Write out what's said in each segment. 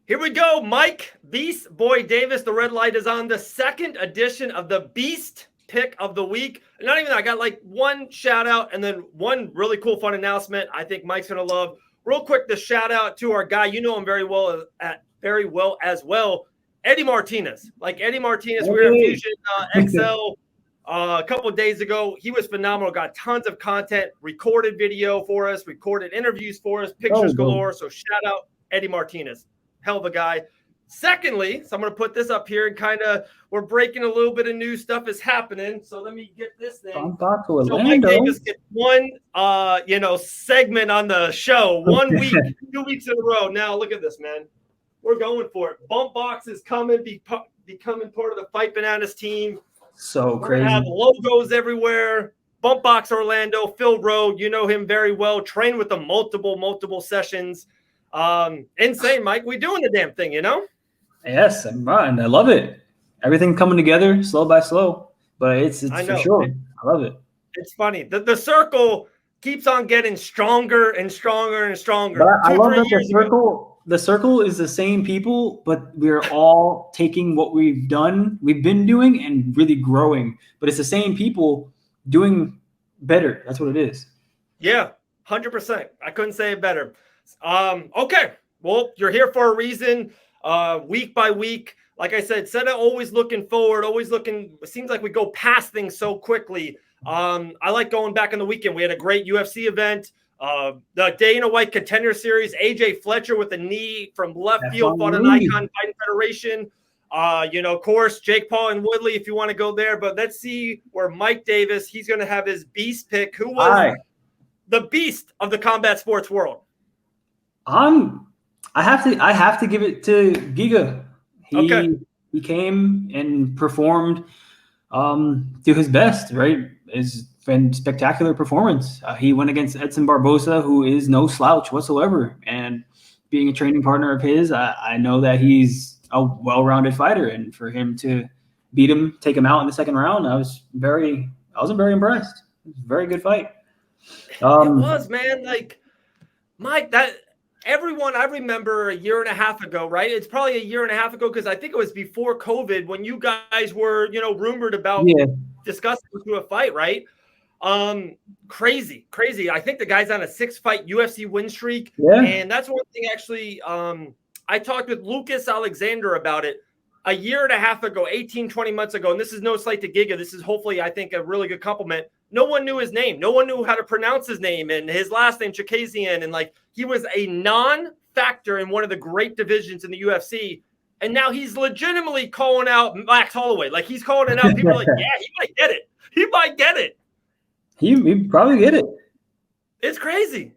Here we go, Mike Beast Boy Davis. The red light is on. The second edition of the Beast Pick of the Week. Not even that. I got like one shout out and then one really cool, fun announcement I think Mike's going to love. Real quick, the shout out to our guy. You know him very well as well. Eddie Martinez. Like Eddie Martinez, we were in Fusion XL a couple of days ago. He was phenomenal. Got tons of content, recorded video for us, recorded interviews for us, pictures galore. So shout out Eddie Martinez. Hell of a guy. Secondly, so I'm going to put this up here and kind of we're breaking a little bit of new stuff is happening. So let me get this thing. Bumpboxx Orlando. So Mike Davis gets one, segment on the show. 1 week, 2 weeks in a row. Now look at this, man. We're going for it. Bumpboxx is coming, becoming part of the Fight Bananas team. So We're crazy. gonna have logos everywhere. Bumpboxx Orlando, Phil Rowe, you know him very well. Trained with them multiple sessions. Insane, Mike. We doing the damn thing, you know? Yes, and I love it. Everything coming together slow by slow, but it's for sure. I love it. It's funny. The circle keeps on getting stronger and stronger and stronger. But I love that the circle is the same people, but we're all taking what we've been doing and really growing. But it's the same people doing better. That's what it is. Yeah, 100%. I couldn't say it better. Okay. Well, you're here for a reason. Week by week, like I said, instead of always looking forward, it seems like we go past things so quickly. I like going back in the weekend. We had a great UFC event. The Dana White Contender Series, AJ Fletcher with a knee from left field fought an Icon Fighting Federation. Of course, Jake Paul and Woodley, if you want to go there. But let's see where Mike Davis, he's going to have his beast pick. Who was the beast of the combat sports world? I have to give it to Giga. He came and performed to his best, right? It's been spectacular performance. He went against Edson Barboza, who is no slouch whatsoever. And being a training partner of his, I know that he's a well-rounded fighter. And for him to beat him, take him out in the second round, I wasn't very impressed. It was a very good fight. It was, man. Like, Mike, everyone, I remember a year and a half ago, right? It's probably a year and a half ago because I think it was before COVID when you guys were, rumored about discussing a fight, right? Crazy. I think the guy's on a 6-fight UFC win streak. Yeah. And that's one thing actually, I talked with Lucas Alexander about it a year and a half ago, 18, 20 months ago. And this is no slight to Giga. This is hopefully, I think, a really good compliment. No one knew his name. No one knew how to pronounce his name and his last name, Chakazian. And he was a non-factor in one of the great divisions in the UFC. And now he's legitimately calling out Max Holloway. Like he's calling it out. People are like, yeah, he might get it. He'd probably get it. It's crazy.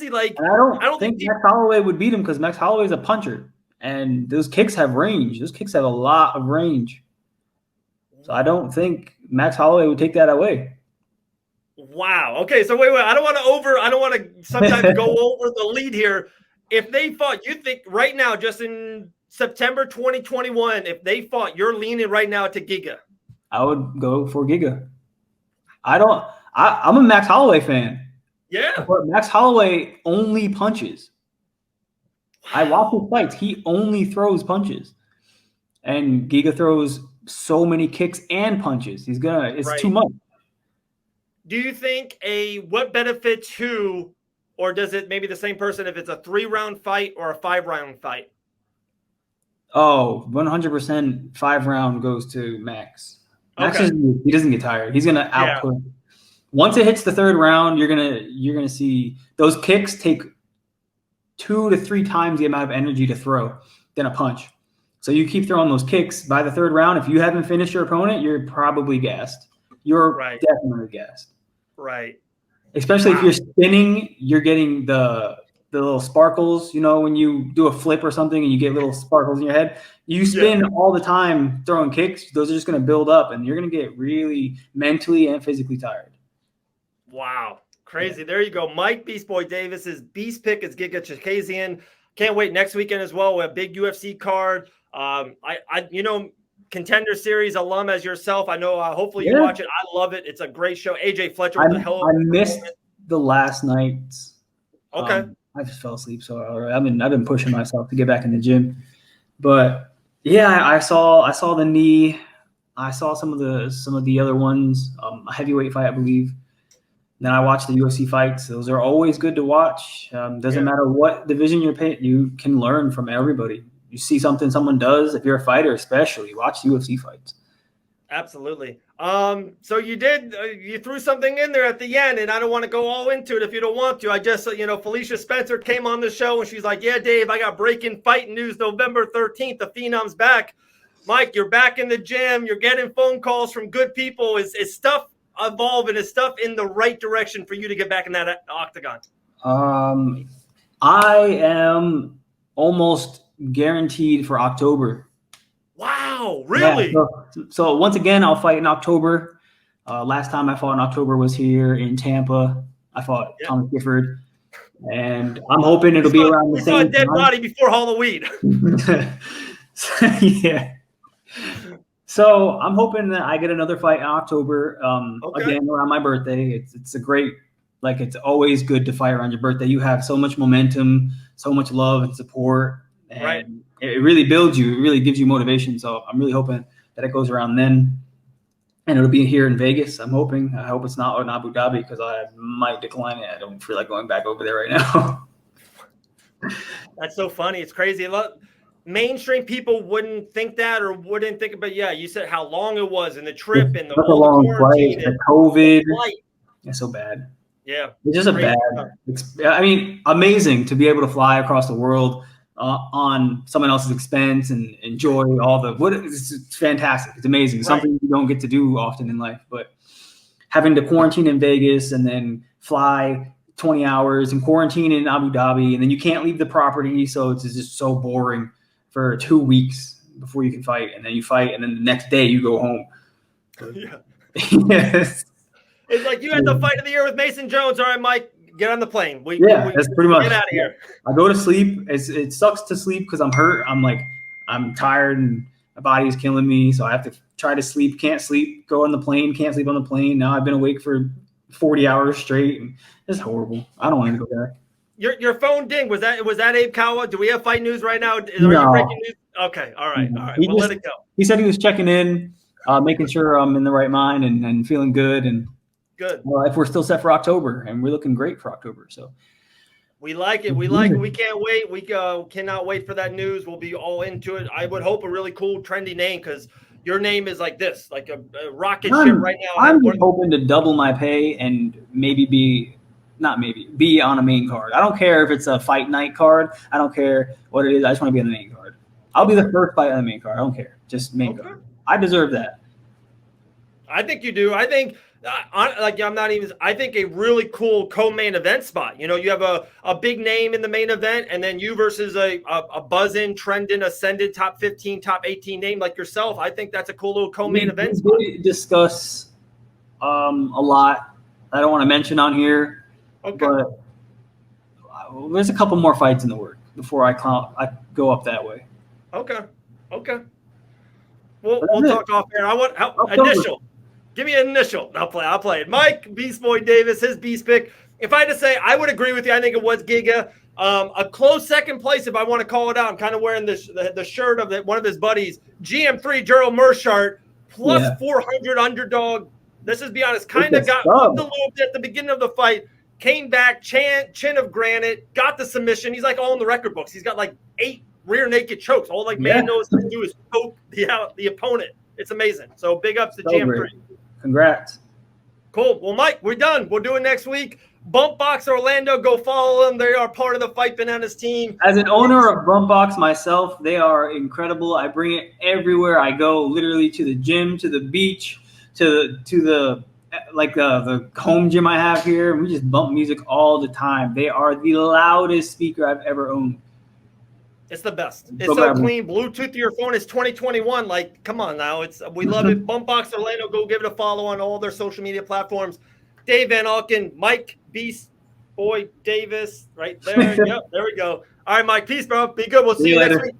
Like and I don't think Max Holloway would beat him because Max Holloway is a puncher. And those kicks have range. Those kicks have a lot of range. So I don't think Max Holloway would take that away. Wow. Okay. So wait. I don't want to sometimes go over the lead here. If they fought, you think right now, just in September 2021, if they fought, you're leaning right now to Giga. I would go for Giga. I'm a Max Holloway fan. Yeah. But Max Holloway only punches. I watch his fights. He only throws punches. And Giga throws so many kicks and punches. It's too much. Do you think what benefits who, or does it maybe the same person if it's a 3-round fight or a 5-round fight? Oh, 100% 5-round goes to Max. Max he doesn't get tired. He's gonna output. Yeah. Once it hits the 3rd round, you're gonna see those kicks take 2 to 3 times the amount of energy to throw than a punch. So you keep throwing those kicks. By the 3rd round, if you haven't finished your opponent, you're probably gassed. You're definitely gassed. Right. Especially if you're spinning, you're getting the little sparkles. When you do a flip or something and you get little sparkles in your head, you spin all the time throwing kicks. Those are just going to build up, and you're going to get really mentally and physically tired. Wow. Crazy. There you go. Mike Beast Boy Davis's beast pick is Giga Chakazian. Can't wait next weekend as well. We have a big UFC card. Contender Series alum as yourself. I know. Hopefully you watch it. I love it. It's a great show. AJ Fletcher with the hell. I missed the last night. Okay. I just fell asleep. So I've been pushing myself to get back in the gym. But yeah, I saw the knee. I saw some of the other ones. A heavyweight fight, I believe. Then I watched the UFC fights. Those are always good to watch. Doesn't matter what division you're paying, you can learn from everybody. You see something someone does, if you're a fighter, especially watch UFC fights. Absolutely. So you did, you threw something in there at the end, and I don't want to go all into it if you don't want to. I just, Felicia Spencer came on the show and she's like, yeah, Dave, I got breaking fight news November 13th. The Phenom's back. Mike, you're back in the gym. You're getting phone calls from good people. Is stuff evolving? Is stuff in the right direction for you to get back in that octagon? I am almost guaranteed for October. Wow, really? Yeah, so once again, I'll fight in October. Last time I fought in October was here in Tampa. I fought Thomas Gifford, and I'm hoping it'll be around the same time. We saw a dead body before Halloween. Yeah. So I'm hoping that I get another fight in October. Again, around my birthday. It's a great, like, it's always good to fight around your birthday. You have so much momentum, so much love and support. And it really builds you. It really gives you motivation. So I'm really hoping that it goes around then. And it'll be here in Vegas. I'm hoping. I hope it's not in Abu Dhabi because I might decline it. I don't feel like going back over there right now. That's so funny. It's crazy. Mainstream people wouldn't think that or wouldn't think about, you said how long it was and the trip and the long flight, the COVID. It's so bad. Yeah. It's just amazing to be able to fly across the world on someone else's expense and enjoy it's fantastic. It's amazing. Something you don't get to do often in life, but having to quarantine in Vegas and then fly 20 hours and quarantine in Abu Dhabi, and then you can't leave the property. So it's just so boring for 2 weeks before you can fight. And then you fight. And then the next day you go home. Yeah. Yes. It's like you had the fight of the year with Mason Jones. All right, Mike, get on the plane. That's pretty much. Get out of here. I go to sleep. It sucks to sleep because I'm hurt. I'm tired and my body's killing me. So I have to try to sleep. Can't sleep. Go on the plane. Can't sleep on the plane. Now I've been awake for 40 hours straight. And it's horrible. I don't want to go back. Your phone ding. Was that Abe Kawa? Do we have fight news right now? Are you breaking news? Okay. All right. All right. We'll let it go. He said he was checking in, making sure I'm in the right mind and feeling good. And good. If we're still set for October, and we're looking great for October. So we like it. We like it. We can't wait. We cannot wait for that news. We'll be all into it. I would hope a really cool, trendy name because your name is like this, like a rocket ship right now. I'm hoping to double my pay and maybe be on a main card. I don't care if it's a fight night card. I don't care what it is. I just want to be on the main card. I'll be the first fight on the main card. I don't care. Just main card. I deserve that. I think you do. I think I think a really cool co-main event spot. You have a big name in the main event, and then you versus a buzzing, trending, ascended top 15, top 18 name like yourself. I think that's a cool little co-main event spot. We discuss a lot I don't want to mention on here. Okay. But there's a couple more fights in the works before I go up that way. Okay. We'll talk off air. I want initial. Give me an initial. I'll play it. Mike Beast Boy Davis, his Beast pick. If I had to say, I would agree with you. I think it was Giga. A close second place, if I want to call it out. I'm kind of wearing the shirt of one of his buddies, GM3 Gerald Mershart, plus 400 underdog. Let's just be honest. Kind of got moved a little bit at the beginning of the fight. Came back, chin of granite, got the submission. He's like all in the record books. He's got like 8 rear naked chokes. All man knows how to do is poke the opponent. It's amazing. So big ups to GM3. Congrats. Cool. Well, Mike, we're done. We'll do it next week. Bumpboxx Orlando, go follow them. They are part of the Fight Bananas team. As an owner of Bumpboxx myself, they are incredible. I bring it everywhere I go, literally to the gym, to the beach, to the home gym I have here. We just bump music all the time. They are the loudest speaker I've ever owned. It's the best. It's so clean. Bluetooth to your phone is 2021. Like, come on now. We love it. Bumpboxx Orlando. Go give it a follow on all their social media platforms. Dave Van Auken, Mike Beast Boy Davis, right there. Yep, there we go. All right, Mike. Peace, bro. Be good. We'll see you next week.